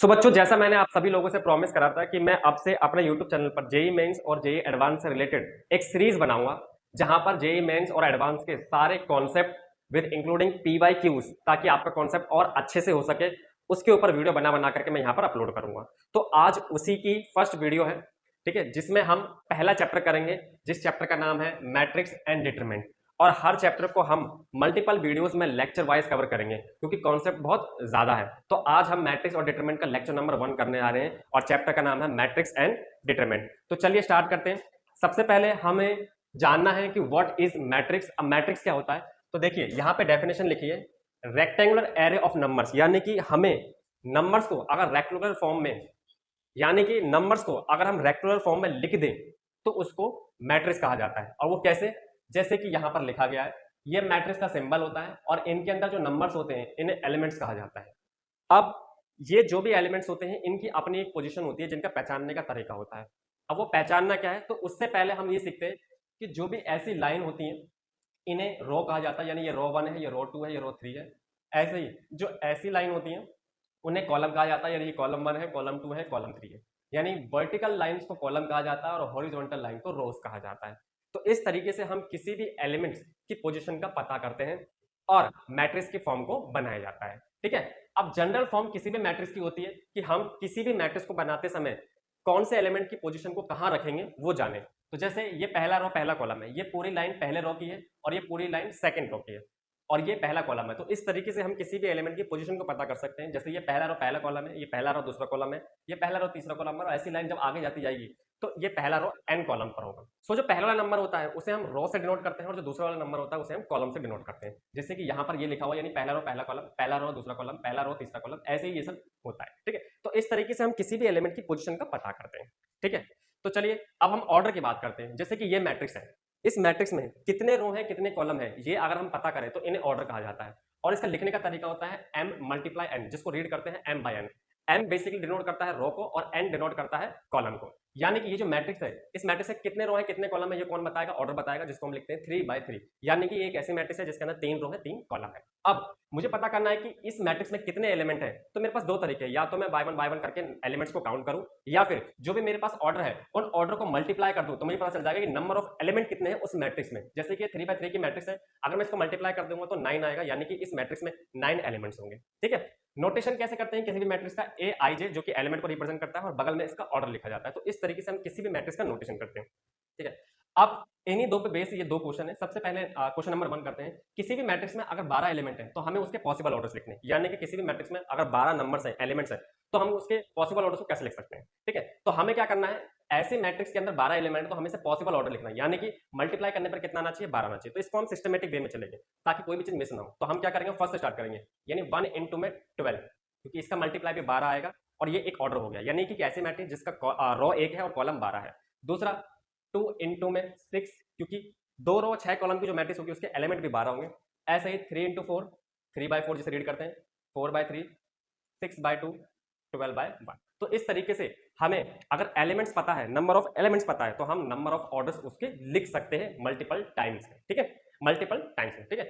सो बच्चों, जैसा मैंने आप सभी लोगों से प्रॉमिस करा था कि मैं अब से अपने यूट्यूब चैनल पर जेई मेंस और जेई एडवांस से रिलेटेड एक सीरीज बनाऊंगा, जहां पर जेई मेंस और एडवांस के सारे concept with including PY Qs, ताकि आपका कॉन्सेप्ट और अच्छे से हो सके, उसके ऊपर वीडियो बना बना करके मैं यहाँ पर अपलोड करूंगा। तो आज उसी की फर्स्ट वीडियो है, ठीक है, जिसमें हम पहला चैप्टर करेंगे, जिस चैप्टर का नाम है मैट्रिक्स एंड डिटरमिनेंट। और हर चैप्टर को हम मल्टीपल वीडियोस में लेक्चर वाइज कवर करेंगे, क्योंकि कॉन्सेप्ट बहुत ज्यादा है। तो आज हम मैट्रिक्स और डिटरमिनेंट का लेक्चर नंबर 1 करने आ रहे हैं, और चैप्टर का नाम है मैट्रिक्स एंड डिटरमिनेंट। तो चलिए स्टार्ट करते हैं। सबसे पहले हमें जानना है कि व्हाट इज मैट्रिक्स। अब मैट्रिक्स क्या होता है, तो देखिए यहाँ पे डेफिनेशन लिखी है, रेक्टेंगुलर एरे ऑफ नंबर्स, यानी कि हमें नंबर्स को अगर रेक्टेंगुलर फॉर्म में, यानी कि नंबर्स को अगर हम रेक्टेंगुलर फॉर्म में लिख दें तो उसको मैट्रिक्स कहा जाता है। और वो कैसे, जैसे कि यहां पर लिखा गया है, ये मैट्रिक्स का सिंबल होता है और इनके अंदर जो नंबर्स होते हैं इन्हें एलिमेंट्स कहा जाता है। अब ये जो भी एलिमेंट्स होते हैं इनकी अपनी एक पोजीशन होती है जिनका पहचानने का तरीका होता है। अब वो पहचानना क्या है, तो उससे पहले हम ये सीखते हैं कि जो भी ऐसी लाइन होती है इन्हें रो कहा जाता है, यानी ये रो 1 है, ये रो 2 है, ये रो 3 है। ऐसे ही जो ऐसी लाइन होती है उन्हें कॉलम कहा जाता है, यानी ये कॉलम 1 है, कॉलम 2 है, कॉलम 3 है। यानी वर्टिकल लाइंस को कॉलम कहा जाता है और हॉरिजॉन्टल लाइन को रोज कहा जाता है। तो इस तरीके से हम किसी भी एलिमेंट्स की पोजीशन का पता करते हैं और मैट्रिक्स की फॉर्म को बनाया जाता है, ठीक है। अब जनरल फॉर्म किसी भी मैट्रिक्स की होती है कि हम किसी भी मैट्रिक्स को बनाते समय कौन से एलिमेंट की पोजीशन को कहां रखेंगे वो जाने। तो जैसे ये पहला रो पहला कॉलम है, ये पूरी लाइन पहले रो की है और ये पूरी लाइन सेकंड रो की है, और ये पहला कॉलम है। तो इस तरीके से हम किसी भी एलिमेंट की पोजीशन को पता कर सकते हैं। जैसे ये पहला रो पहला कॉलम है, ये पहला रो दूसरा कॉलम है, ये पहला रो तीसरा कॉलम है, और ऐसी लाइन जब आगे जाती जाएगी तो ये पहला रो एन कॉलम पर होगा। सो जो पहला वाला नंबर होता है उसे हम रो से डिनोट करते हैं, और जो दूसरा वाला नंबर होता है उसे हम कॉलम से डिनोट करते हैं। जैसे कि यहाँ पर ये लिखा हुआ, यानी पहला रो पहला कॉलम, पहला रो दूसरा कॉलम, पहला रो तीसरा कॉलम, ऐसे ही ये सब होता है, ठीक है। तो इस तरीके से हम किसी भी एलिमेंट की पोजीशन का पता करते हैं, ठीक है। तो चलिए अब हम ऑर्डर की बात करते हैं। जैसे कि ये मैट्रिक्स है, इस मैट्रिक्स में कितने रो है कितने कॉलम है ये अगर हम पता करें तो इन्हें ऑर्डर कहा जाता है। और इसका लिखने का तरीका होता है m मल्टीप्लाई n, जिसको रीड करते हैं m by n। m basically denote करता है रो को और n डिनोट करता है कॉलम को। यानी कि ये जो मैट्रिक्स है, इस मैट्रिक्स से कितने रो है कितने कॉलम है ये कौन बताएगा, ऑर्डर बताएगा, जिसको हम लिखते हैं 3/3। यानी कि एक ऐसी मैट्रिक्स है जिसके अंदर 3 रो है 3 कॉलम है। अब मुझे पता करना है कि इस मैट्रिक्स में कितने एलिमेंट है, तो मेरे पास दो तरीके हैं, या तो मैं बाय वन करके एलिमेंट्स को काउंट करूं, या फिर जो भी मेरे पास ऑर्डर है उन ऑर्डर को मल्टीप्लाई कर दूं, तो मुझे पता चल जाएगा कि नंबर ऑफ एलिमेंट कितने हैं उस मैट्रिक्स में। जैसे कि 3/3 की मैट्रिक्स है, अगर मैं इसको मल्टीप्लाई कर दूंगा तो 9 आएगा, यानी कि इस मैट्रिक्स में 9 एलिमेंट्स होंगे, ठीक है। नोटेशन कैसे करते हैं किसी भी मैट्रिक्स का, ए आई जे जो कि एलिमेंट को रिप्रेजेंट करता है और बगल में इसका ऑर्डर लिखा जाता है। तो इस तरीके से हम किसी भी मैट्रिक्स का नोटेशन करते हैं, ठीक है। अब इन्हीं दो पे बेस ये दो क्वेश्चन है। सबसे पहले क्वेश्चन नंबर 1 करते हैं। किसी भी मैट्रिक्स में अगर 12 एलिमेंट है तो हमें उसके पॉसिबल ऑर्डर्स लिखने हैं। यानी कि किसी भी मैट्रिक्स में अगर 12 नंबर्स हैं, एलिमेंट्स हैं, तो हम उसके पॉसिबल ऑर्डर्स को कैसे लिख सकते हैं, ठीक है। तो हमें क्या करना है, ऐसे मैट्रिक्स के अंदर 12 एलिमेंट, तो हमें से पॉसिबल ऑर्डर लिखना है, यानी कि मल्टीप्लाई करने पर कितना आना चाहिए, 12 आना चाहिए। तो इसको हम सिस्टमेटिक वे में चलेंगे ताकि कोई भी चीज मिस ना हो। तो हम क्या करेंगे, फर्स्ट स्टार्ट करेंगे, यानी 1 इंटू में 12, क्योंकि इसका मल्टीप्लाई भी 12 आएगा और ये एक ऑर्डर हो गया, यानी कि ऐसे मैट्रिक्स जिसका रो 1 है और कॉलम 12 है। दूसरा 2 इंटू में 6, क्योंकि 2 रो 6 कॉलम की जो मैट्रिक्स होगी उसके एलिमेंट भी 12 होंगे। ऐसे ही 3 इंटू 4, 3/4 जिसे रीड करते हैं, 4/3, 6/2, 12/1। तो इस तरीके से हमें अगर एलिमेंट्स पता है, नंबर ऑफ एलिमेंट्स पता है, तो हम नंबर ऑफ ऑर्डर्स उसके लिख सकते हैं मल्टीपल टाइम्स में, ठीक है, मल्टीपल टाइम्स में, ठीक है।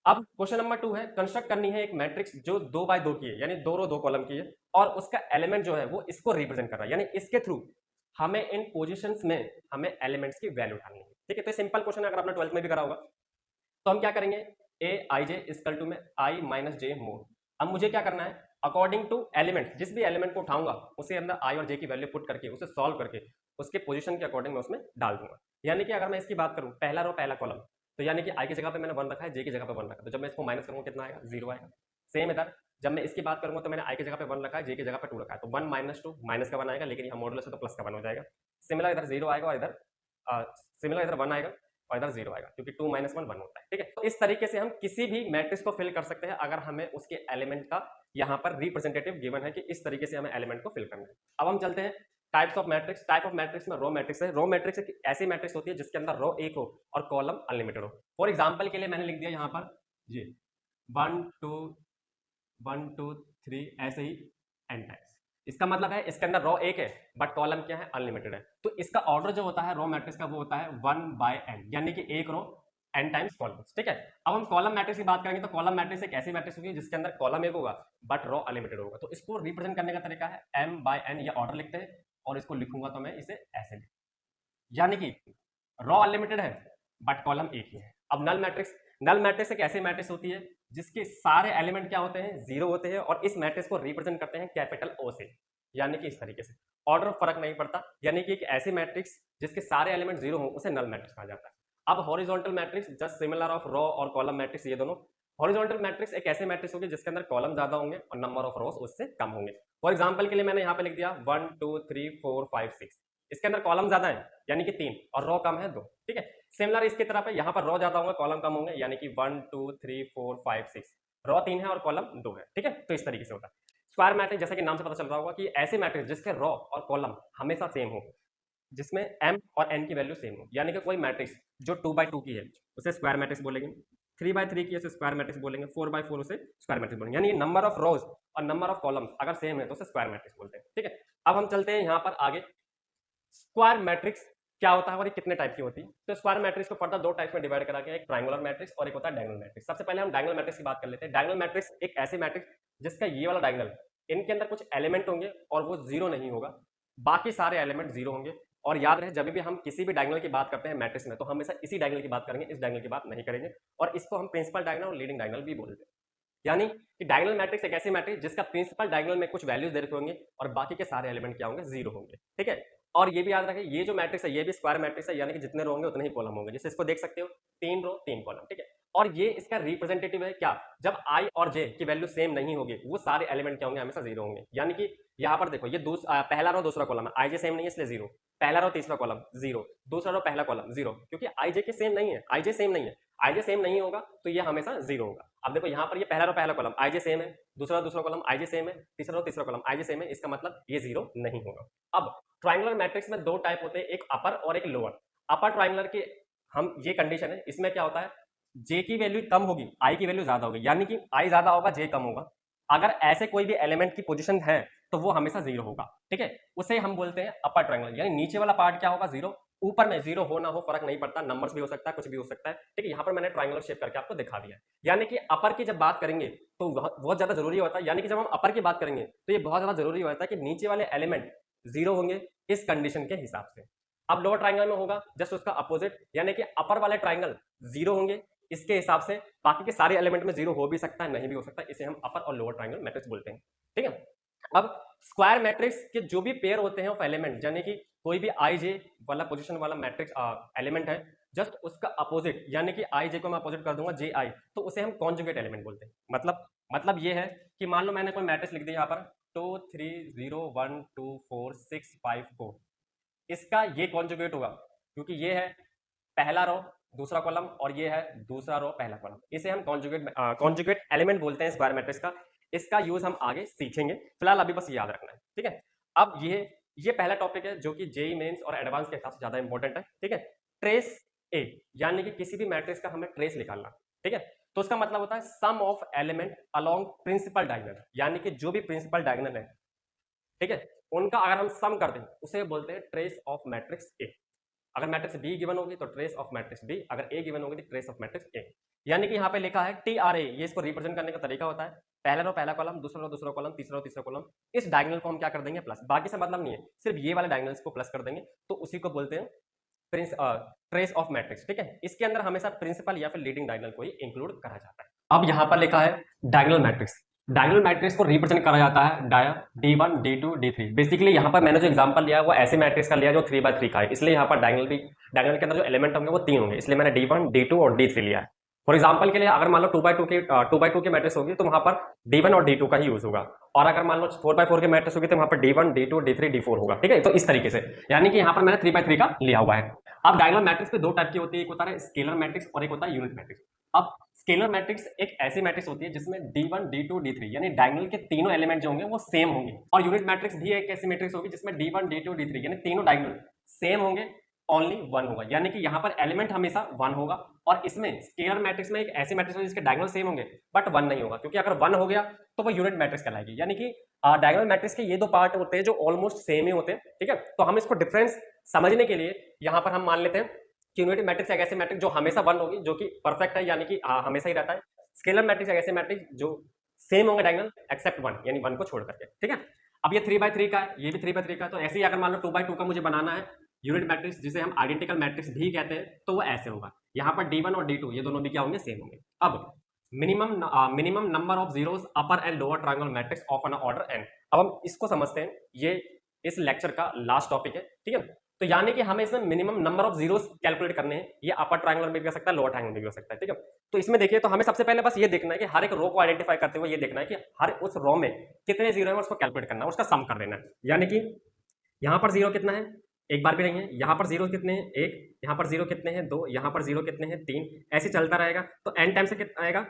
अब क्वेश्चन नंबर 2 है, कंस्ट्रक्ट करनी है एक मैट्रिक्स जो 2/2 की है, यानी 2 रो 2 कॉलम की है, और उसका एलिमेंट जो है वो इसको रिप्रेजेंट कर रहा है, यानी इसके थ्रू हमें इन पोजीशंस में हमें एलिमेंट्स की वैल्यू ढालनी है, ठीक है। तो सिंपल क्वेश्चन है, अगर आपने 12th में भी करा होगा। तो हम क्या करेंगे, ए आई जे इक्वल टू में आई माइनस जे मोड। अब मुझे क्या करना है, अकॉर्डिंग टू एलिमेंट, जिस भी एलिमेंट को उठाऊंगा उसे अंदर आई और जे की वैल्यू पुट करके उसे सॉल्व करके उसके पोजीशन के अकॉर्डिंग मैं उसमें डाल दूंगा। यानी कि अगर मैं इसकी बात करूं, पहला रो पहला कॉलम, तो यानी कि आई की जगह पे मैंने 1 रखा है, जे की जगह पे 1 रखा है, तो जब मैं इसको माइनस करूंगा कितना आएगा, 0 आएगा। सेम इधर जब मैं इसकी बात करूंगा तो मैंने आई की जगह पे 1 रखा है, जे की जगह पे 2 रखा है, तो 1 माइनस 2 माइनस का 1 आएगा, लेकिन यहाँ मॉडुलस है तो प्लस का 1 हो जाएगा। सिमिलर इधर 0 आएगा और इधर सिमिलर इधर 1 आएगा और इधर 0 आएगा, क्योंकि 2 - 1 1 होता है, ठीक है। तो इस तरीके से हम किसी भी मैट्रिक्स को फिल कर सकते हैं अगर हमें उसके एलिमेंट का यहाँ पर रिप्रेजेंटेटिव गिवन है कि इस तरीके से हमें एलिमेंट को फिल करना है। अब हम चलते हैं types of matrix. Type of matrix में रो मैट्रिक्स है। रो मैट्रिक्स एक ऐसी मैट्रिक्स होती है जिसके अंदर रो एक हो और कॉलम अनलिमिटेड हो। फॉर एग्जाम्पल के लिए मैंने लिख दिया यहाँ पर ये 1 2 1 2 3 ऐसे ही एन टाइप्स। इसका मतलब है इसके अंदर रो एक है बट कॉलम क्या है, अनलिमिटेड है। तो इसका ऑर्डर जो होता है रो मैट्रिक्स का वो होता है 1/n, यानी कि एक रो n टाइम्स कॉलम्स, ठीक है। अब हम कॉलम मैट्रिक्स की बात करेंगे तो कॉलम मैट्रिक्स एक ऐसी मैट्रिक्स होगी जिसके अंदर कॉलम एक होगा बट रो अनलिमिटेड होगा। तो इसको रिप्रेजेंट करने का तरीका है m बाय n, या ऑर्डर लिखते हैं और इसको लिखूंगा तो मैं इसे ऐसे लिख, यानी कि रो अनलिमिटेड है बट कॉलम एक ही है। अब नल मैट्रिक्स एक ऐसी मैट्रिक्स होती है जिसके सारे एलिमेंट क्या होते हैं, जीरो होते हैं, और इस मैट्रिक्स को रिप्रेजेंट करते हैं कैपिटल O से, यानी कि इस तरीके से, ऑर्डर फर्क नहीं पड़ता, यानी कि एक ऐसी मैट्रिक्स जिसके सारे एलिमेंट जीरो हो उसे नल मैट्रिक्स कहा जाता है। अब horizontal matrix just similar of row और कॉलम मैट्रिक्स, ये दोनों। हॉरिजॉन्टल मैट्रिक्स एक ऐसे मैट्रिक्स होगी जिसके अंदर कॉलम ज्यादा होंगे और नंबर ऑफ रोज उससे कम होंगे। फॉर एग्जांपल के लिए मैंने यहाँ पे लिख दिया 1 2 3 4 5 6, इसके अंदर कॉलम ज्यादा है यानी कि 3 और रो कम है 2, ठीक है। सिमिलर इसकी तरह पे यहाँ पर रो ज्यादा होंगे कॉलम कम होंगे, यानी कि 1 2 3 4 5 6, रो 3 है और कॉलम 2 है, ठीक है। तो इस तरीके से होता है स्क्वायर मैट्रिक्स, जैसे कि नाम से पता चल रहा होगा कि ऐसे मैट्रिक्स जिसके रो और कॉलम हमेशा सेम हो, जिसमें m और n की वैल्यू सेम हो, यानी कि कोई मैट्रिक्स जो 2x2 की है उसे स्क्वायर मैट्रिक्स बोलेंगे, 3x3 की उसे स्क्वायर मैट्रिक्स बोलेंगे, 4x4 उसे स्क्वायर मैट्रिक्स बोलेंगे, यानी नंबर ऑफ रोज और नंबर ऑफ कॉलम्स अगर सेम है तो उसे स्क्वायर मैट्रिक्स बोलते हैं, ठीक है। अब हम चलते हैं यहाँ पर आगे, स्क्वायर मैट्रिक्स क्या होता है और ये कितने टाइप की होती है। तो स्क्वायर मैट्रिक्स को फर्दर दो टाइप्स में डिवाइड करा गया, एक ट्रायंगुलर मैट्रिक्स और एक होता है डायगोनल मैट्रिक्स। सबसे पहले हम डायगोनल मैट्रिक्स की बात कर लेते हैं। डायगोनल मैट्रिक्स एक ऐसी मैट्रिक्स जिसका ये वाला डायगोनल, इनके अंदर कुछ एलिमेंट होंगे और वो जीरो नहीं होगा, बाकी सारे एलिमेंट जीरो होंगे। और याद रहे जब भी हम किसी भी डायगोनल की बात करते हैं मैट्रिक्स में तो हमेशा इसी डायगोनल की बात करेंगे, इस डायगोनल की बात नहीं करेंगे, और इसको हम प्रिंसिपल डायगोनल और लीडिंग डायगोनल भी बोलते हैं। यानी कि डायगोनल मैट्रिक्स एक ऐसी मैट्रिक्स जिसका प्रिंसिपल डायगोनल में कुछ वैल्यूज दे रखे होंगे और बाकी के सारे एलिमेंट क्या होंगे, जीरो होंगे, ठीक है। और ये भी याद रखें ये जो मैट्रिक्स है ये भी स्क्वायर मैट्रिक्स है, यानी कि जितने रो होंगे उतने ही कॉलम होंगे, जैसे इसको देख सकते हो 3 रो 3 कॉलम, ठीक है। और ये इसका रिप्रेजेंटेटिव है क्या, जब i और j की वैल्यू सेम नहीं होगी वो सारे एलिमेंट क्या होंगे, हमेशा जीरो होंगे। यानी कि यहाँ पर देखो ये पहला रो दूसरा कॉलम है, i j सेम नहीं है इसलिए जीरो, पहला रो तीसरा कॉलम जीरो, दूसरा रो पहला कॉलम जीरो, क्योंकि i j के सेम नहीं है, i j सेम नहीं है, i j सेम नहीं होगा तो ये हमेशा जीरो होगा। अब देखो यहाँ पर ये पहला रो पहला कॉलम i j सेम है, दूसरा कॉलम i j सेम है, तीसरा रो तीसरा कॉलम i j सेम है, इसका मतलब ये जीरो नहीं होगा। अब ट्रायंगुलर मैट्रिक्स में दो टाइप होते हैं, एक अपर और एक लोअर। अपर ट्रायंगुलर की हम ये कंडीशन है, इसमें क्या होता है j की वैल्यू कम होगी i की वैल्यू ज्यादा होगी, यानी कि i ज्यादा होगा j कम होगा। अगर ऐसे कोई भी एलिमेंट की पोजीशन है तो वो हमेशा जीरो होगा, ठीक है। उसे हम बोलते हैं अपर ट्रायंगुलर, यानी नीचे वाला पार्ट क्या होगा जीरो, ऊपर में जीरो हो ना हो फर्क नहीं पड़ता, नंबर्स भी हो सकता है कुछ भी हो सकता है, ठीक है। यहाँ पर मैंने ट्रायंगुलर शेप करके आपको दिखा दिया है। यानी कि अपर की जब बात करेंगे तो बहुत ज्यादा जरूरी होता है, यानी कि जब हम अपर की बात करेंगे तो ये बहुत ज्यादा जरूरी होता है कि नीचे वाले एलिमेंट जीरो होंगे इस कंडीशन के हिसाब से। अब लोअर ट्रायंगल में होगा जस्ट उसका अपोजिट, यानी कि अपर वाले ट्रायंगल जीरो होंगे इसके हिसाब से, बाकी के सारे एलिमेंट में जीरो हो भी सकता है नहीं भी हो सकता है, इसे हम अपर और लोअर ट्रायंगल मैट्रिक्स बोलते हैं, ठीक है। अब स्क्वायर मैट्रिक्स के जो भी पेयर होते हैं ऑफ एलिमेंट, यानी कि कोई भी आई जे वाला पोजीशन वाला मैट्रिक्स एलिमेंट है, जस्ट उसका अपोजिट, यानी कि आई जे को मैं अपोजिट कर दूंगा जे आई, तो उसे हम कॉन्जुगेट एलिमेंट बोलते हैं। मतलब ये है कि मान लो मैंने कोई मैट्रिक्स लिख दिया यहाँ पर 2 3 0 1 2 4 6 5 4, इसका ये कॉन्जुगेट होगा क्योंकि ये है पहला रो दूसरा कॉलम और ये है दूसरा रो पहला कॉलम, इसे हम कॉन्जुगेट एलिमेंट बोलते हैं स्क्वायर मैट्रिक्स का। इसका यूज हम आगे सीखेंगे, फिलहाल अभी बस याद रखना है, ठीक है। अब ये पहला टॉपिक है जो कि जेई मेंस और एडवांस के हिसाब से ज्यादा इंपॉर्टेंट है, ठीक है। ट्रेस ए, यानी कि किसी भी मैट्रिक्स का हमें ट्रेस निकालना, ठीक है। तो उसका मतलब होता है sum of element along principal diagonal, यानी कि जो भी प्रिंसिपल डायगोनल है, ठीक है, उनका अगर हम सम कर दें उसे बोलते हैं ट्रेस ऑफ मैट्रिक्स ए। अगर मैट्रिक्स बी गिवन होगी तो ट्रेस ऑफ मैट्रिक्स बी, अगर ए गिवन होगी तो ट्रेस ऑफ मैट्रिक्स ए। यानी कि यहाँ पे लिखा है टी आर ए, ये इसको रिप्रेजेंट करने का तरीका होता है पहला रो पहला कॉलम, दूसरा रो दूसरा कॉलम, तीसरा रो तीसरा कॉलम, इस डायगोनल को हम क्या कर देंगे प्लस, बाकी से मतलब नहीं है, सिर्फ ये वाले डायगोनल्स को प्लस कर देंगे तो उसी को बोलते हैं ट्रेस ऑफ मैट्रिक्स, ठीक है। इसके अंदर हमेशा प्रिंसिपल या फिर लीडिंग डायगोनल को ही इंक्लूड करा जाता है। अब यहाँ पर लिखा है डायगोनल मैट्रिक्स, डायगोनल मैट्रिक्स को रिप्रेजेंट करा जाता है dia D1 D2 D3। Basically यहाँ पर मैंने जो एग्जांपल लिया है वो ऐसे मैट्रिक्स का लिया जो 3x3 का है, इसलिए यहाँ पर डायगोनल के अंदर जो एलिमेंट होंगे वो 3 होंगे, इसलिए मैंने D1 D2 और D3 लिया है। फॉर एग्जांपल के लिए अगर मान लो 2x2 की मैट्रिक्स होगी तो वहां पर D1 और D2 का ही यूज होगा, और अगर मान लो 4x4 की मैट्रिक्स होगी तो वहां पर D1 D2 D3 D4 होगा, ठीक है। तो इस तरीके से यानी कि यहाँ पर मैंने 3x3 का लिया हुआ है। अब डायगोनल मैट्रिक्स पे दो टाइप की होती है, एक होता है स्केलर मैट्रिक्स और एक होता है यूनिट मैट्रिक्स। अब स्केलर मैट्रिक्स एक ऐसी मैट्रिक्स होती है जिसमें D1 D2 D3 यानी डायगोनल के तीनों एलिमेंट जो होंगे वो सेम होंगे, और यूनिट मैट्रिक्स भी एक ऐसी मैट्रिक्स होगी जिसमें D1 D2 D3 यानी तीनों डायगोनल सेम होंगे, ओनली 1 होगा, यानी कि यहाँ पर एलिमेंट हमेशा 1 होगा। और इसमें स्केलर मैट्रिक्स में एक ऐसी मैट्रिक्स होगी जिसके डायगोनल सेम होंगे बट 1 नहीं होगा, क्योंकि अगर 1 हो गया तो वो यूनिट मैट्रिक्स कहलाएगी। यानी कि डायगोनल मैट्रिक्स के ये दो पार्ट होते हैं जो ऑलमोस्ट सेम ही होते हैं, ठीक है। तो हम इसको डिफरेंस समझने के लिए यहाँ पर हम मान लेते हैं क्यूमुलेटिव मैट्रिक्स एक ऐसे मैट्रिक्स जो हमेशा 1 होगी, जो कि परफेक्ट है, यानी कि हमेशा ही रहता है। स्केलर मैट्रिक्स एक ऐसे मैट्रिक्स जो सेम होंगे डायगोनल एक्सेप्ट 1, यानी 1 को छोड़ करके, ठीक है। अब ये 3/3 का है, ये भी 3/3 का है, तो ऐसे ही अगर मान लो 2/2 का मुझे बनाना है यूनिट मैट्रिक्स, जिसे हम आइडेंटिकल मैट्रिक्स भी कहते हैं, तो वो ऐसे होगा। यहाँ पर D1 और D2 ये दोनों भी क्या होंगे, सेम होंगे। अब minimum number of zeros upper and lower triangle matrix of N order n। अब हम इसको समझते हैं, ये इस लेक्चर का लास्ट टॉपिक है, ठीक है। तो यानी कि हमें इसमें minimum number of zeros calculate करने हैं। ये अपर ट्रायंगल में भी हो सकता है, लोअर ट्रायंगल में भी हो सकता है, ठीक है। तो इसमें देखिए, तो हमें सबसे पहले बस ये देखना है कि हर एक रो को आइडेंटिफाई करते हुए ये देखना है कि हर उस रो में कितने जीरो है, उसको कैलकुलेट करना है, उसका सम कर देना है। यानी कि यहाँ पर जीरो कितना है, एक बार भी नहीं है। यहाँ पर जीरो कितने हैं, एक। यहाँ पर जीरो कितने हैं, दो। यहाँ पर जीरो कितने हैं, तीन। ऐसे चलता रहेगा, तो n टाइम्स तक कितना आएगा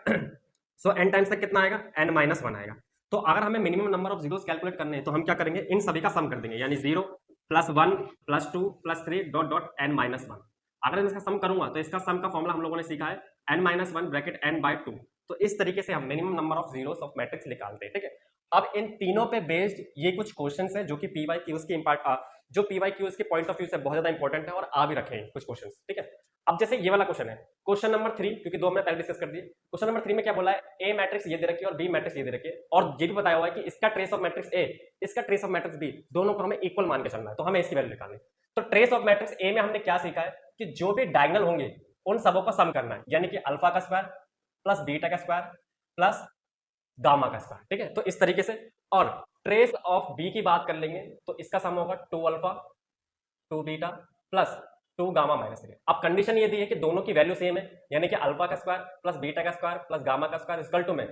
सो n टाइम्स तक कितना आएगा, n-1 आएगा। तो अगर हमें minimum number of zeros calculate करने हैं, तो हम क्या करेंगे, इन सभी का सम कर देंगे, यानी 0 + 1 + 2 + 3 डॉट n-1। अगर मैं इसका सम करूंगा, तो इसका सम का फॉर्मूला हम लोगों ने सीखा है n-1 ब्रैकेट n/2। तो इस तरीके से हम minimum number of zeros of matrix निकालते हैं, ठीक है। अब इन तीनों पे बेस्ड ये कुछ क्वेश्चंस हैं जो कि PYQs के जो PYQs के पॉइंट ऑफ व्यू से बहुत ज्यादा इंपॉर्टेंट है, और आ भी रखे हैं कुछ क्वेश्चंस, ठीक है। अब जैसे ये वाला क्वेश्चन है, क्वेश्चन नंबर 3, क्योंकि दो हमने पहले डिस्कस कर दिए। क्वेश्चन नंबर 3 में क्या बोला है, ए मैट्रिक्स ये दे रखी है और बी मैट्रिक्स ये दे रखी है, और ये भी बताया हुआ है कि इसका ट्रेस ऑफ मैट्रिक्स ए, इसका ट्रेस ऑफ मैट्रिक्स बी, दोनों को हमें इक्वल मान के चलना है। तो हमें इसकी वैल्यू निकालनी है। तो ट्रेस ऑफ मैट्रिक्स ए में हमने क्या सीखा है कि जो भी डायगोनल होंगे उन सबों का सम करना है, यानी कि अल्फा का स्क्वायर प्लस बीटा का स्क्वायर प्लस गामा का स्क्वायर, ठीक है। तो इस तरीके से। और ट्रेस ऑफ बी की बात कर लेंगे, तो इसका सम होगा 2 alpha 2 beta plus 2 gamma minus 3। अब कंडीशन ये दी है कि दोनों की वैल्यू सेम है, यानी कि अल्फा का स्क्वायर प्लस बीटा का स्क्वायर प्लस गामा का स्क्वायर इक्वल टू में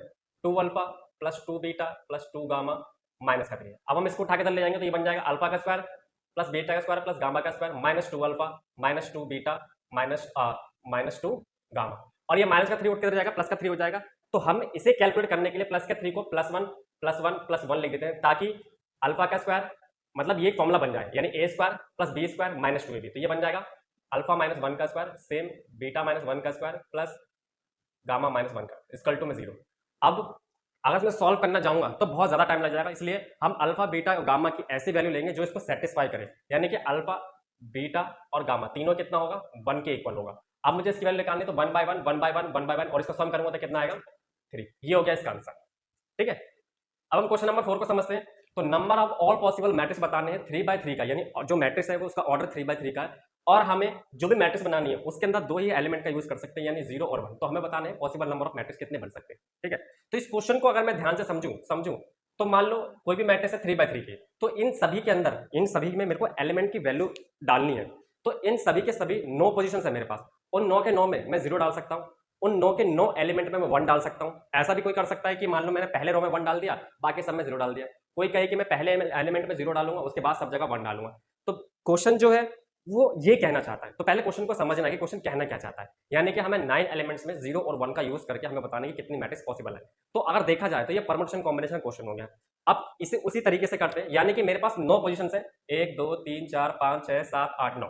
2 alpha plus 2 beta plus 2 gamma minus का 3। अब हम इसको उठा के इधर ले जाएंगे, तो ये बन जाएगा अल्फा का स्क्वायर प्लस बीटा का स्क्वायर प्लस गामा का square minus 2 alpha minus 2 beta minus 2 gamma. और ये माइनस का 3 उठ के इधर जाएगा, प्लस का 3 हो जाएगा। तो हम इसे कैलकुलेट करने के लिए प्लस का 3 को +1 लिख देते हैं, ताकि अल्फा का स्क्वायर मतलब ये फॉर्मूला बन जाए, यानी a square plus B square minus 2ab। तो ये बन जाएगा अल्फा माइनस 1 का स्क्वायर सेम बीटा माइनस 1 का स्क्वायर प्लस गामा माइनस 1 का इक्वल टू में 0। अब अगर मैं सॉल्व करना चाहूंगा तो बहुत ज्यादा टाइम लग जाएगा, इसलिए हम अल्फा बीटा और गामा की ऐसी वैल्यू लेंगे जो इसको सेटिस्फाई करे, यानी कि अल्फा बीटा और गामा तीनों कितना होगा, 1 के इक्वल होगा। अब मुझे इसकी वैल्यू निकालनी, तो 1/1 और इसका सम करूंगा तो कितना आएगा, 3। ये हो गया इसका आंसर, ठीक है। अब हम क्वेश्चन नंबर 4 को समझते हैं। तो number of all possible matrix बताने हैं 3/3 का, यानी जो मैट्रिक्स है वो उसका ऑर्डर 3/3 का है, और हमें जो भी मैट्रिक्स बनानी है उसके अंदर दो ही एलिमेंट का यूज कर सकते हैं, यानी 0 और 1। तो हमें बताना है पॉसिबल नंबर ऑफ मैट्रिक्स कितने बन सकते हैं, ठीक है। तो इस क्वेश्चन को अगर मैं ध्यान से समझूं तो मान लो कोई भी मैट्रिक्स है 3/3 की, तो इन सभी के अंदर, इन सभी में मेरे को एलिमेंट की वैल्यू डालनी है। तो इन सभी के सभी 9 पोजीशन है मेरे पास, उन 9 के 9 में मैं 0 डाल सकता हूँ, उन 9 के 9 एलिमेंट में मैं 1 डाल सकता हूँ। ऐसा भी कोई कर सकता है कि मान लो मैंने पहले रो में 1 डाल दिया, बाकी सब में 0 डाल दिया। कोई कहे कि मैं पहले एलिमेंट में 0 डालूंगा, उसके बाद सब जगह 1 डालूंगा। तो क्वेश्चन जो है वो ये कहना चाहता है, तो पहले क्वेश्चन को समझना है कि क्वेश्चन कहना क्या चाहता है। यानी कि हमें 9 एलिमेंट्स में 0 और 1 का यूज करके हमें बताना है कि कितनी मैट्रिक्स पॉसिबल है। तो अगर देखा जाए तो ये परमुटेशन कॉम्बिनेशन क्वेश्चन हो गया। अब इसे उसी तरीके से करते हैं, यानी कि मेरे पास 9 पोजीशन है, 1 2 3 4 5 6 7 8 9,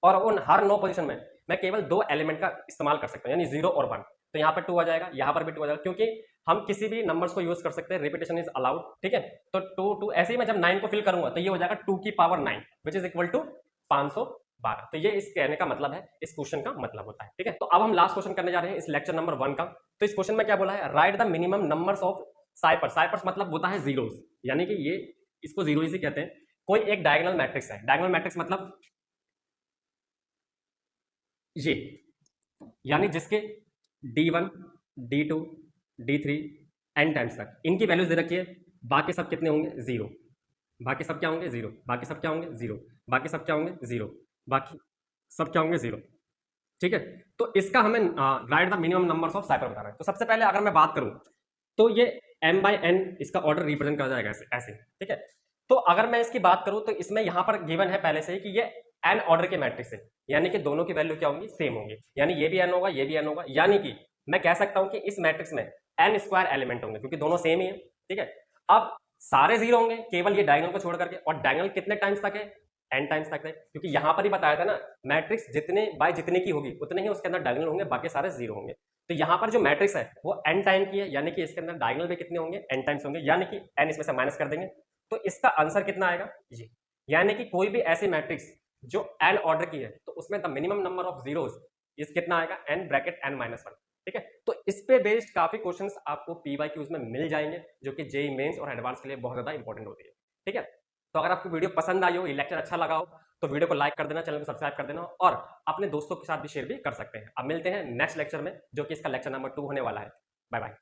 और उन हर 9 पोजीशन में मैं केवल 2 एलिमेंट का इस्तेमाल कर सकता हूँ, यानी 0 और 1। तो यहाँ पर 2 आ जाएगा, यहाँ पर भी 2 आ जाएगा, क्योंकि हम किसी भी नंबर्स को यूज कर सकते हैं, रिपीटेशन इज अलाउड, ठीक है। तो 2 ऐसे ही मैं जब 9 को फिल करूंगा तो ये हो जाएगा 2 की power 9 which is equal to 512। तो ये इस कहने का मतलब है, इस क्वेश्चन का मतलब होता है, ठीक है। तो अब हम लास्ट क्वेश्चन करने जा रहे हैं इस लेक्चर नंबर 1 का। तो इस क्वेश्चन में क्या बोला है, write the minimum numbers of ciphers मतलब होता है जीरोस, यानी कि ये इसको जीरो ही कहते हैं। कोई एक डायगोनल मैट्रिक्स है, डायगोनल मैट्रिक्स मतलब ये, यानी जिसके D1 D2 D3 n times तक इनकी वैल्यूज दे रखी है, बाकी सब कितने होंगे, 0। बाकी सब क्या होंगे, 0। बाकी सब क्या होंगे, 0। बाकी सब क्या होंगे, 0। बाकी सब क्या होंगे, 0, ठीक है। तो इसका हमें write the minimum numbers of cipher बताना है। तो सबसे पहले अगर मैं बात करूं तो ये m/n इसका ऑर्डर रिप्रेजेंट कर जाएगा ऐसे, ठीक है। तो अगर मैं इसकी बात करूं तो इसमें यहां पर गिवन है पहले से ही कि ये n ऑर्डर के मैट्रिक्स है, यानी कि दोनों की वैल्यू क्या होंगी, सेम होंगी, यानी ये भी n होगा, ये भी n होगा, यानी कि मैं कह सकता हूं कि इस मैट्रिक्स में n स्क्वायर एलिमेंट होंगे, क्योंकि दोनों सेम ही है, ठीक है। अब सारे 0 होंगे केवल ये डायगोनल को छोड़ करके, और डायगोनल कितने टाइम्स तक है, n टाइम्स तक है, क्योंकि यहां पर ही बताया था ना, मैट्रिक्स जितने बाय जितने की होगी उतने ही उसके अंदर डायगोनल होंगे, बाकी सारे 0 होंगे। तो यहाँ पर जो मैट्रिक्स है वो n टाइम की है, यानी कि इसके अंदर डायगोनल भी कितने होंगे, n टाइम्स होंगे, यानी कि n इसमें से माइनस कर देंगे। तो इसका आंसर कितना आएगा, ये, यानी कि कोई भी ऐसी मैट्रिक्स जो एन ऑर्डर की है तो उसमें the minimum number of zeros इस कितना आएगा n bracket n minus one. ठीक है, तो इस पे बेस्ड काफी क्वेश्चंस आपको पीवाईक्यूज में मिल जाएंगे जो कि जेई मेंस और एडवांस के लिए बहुत ज्यादा इंपॉर्टेंट होती है। ठीक है, तो अगर आपको वीडियो पसंद आई हो, ये लेक्चर अच्छा लगा हो, तो वीडियो को लाइक कर देना, चैनल को सब्सक्राइब कर देना और अपने दोस्तों के साथ भी शेयर भी कर सकते हैं। अब मिलते हैं नेक्स्ट लेक्चर में जो कि इसका लेक्चर नंबर 2 होने वाला है। Bye bye.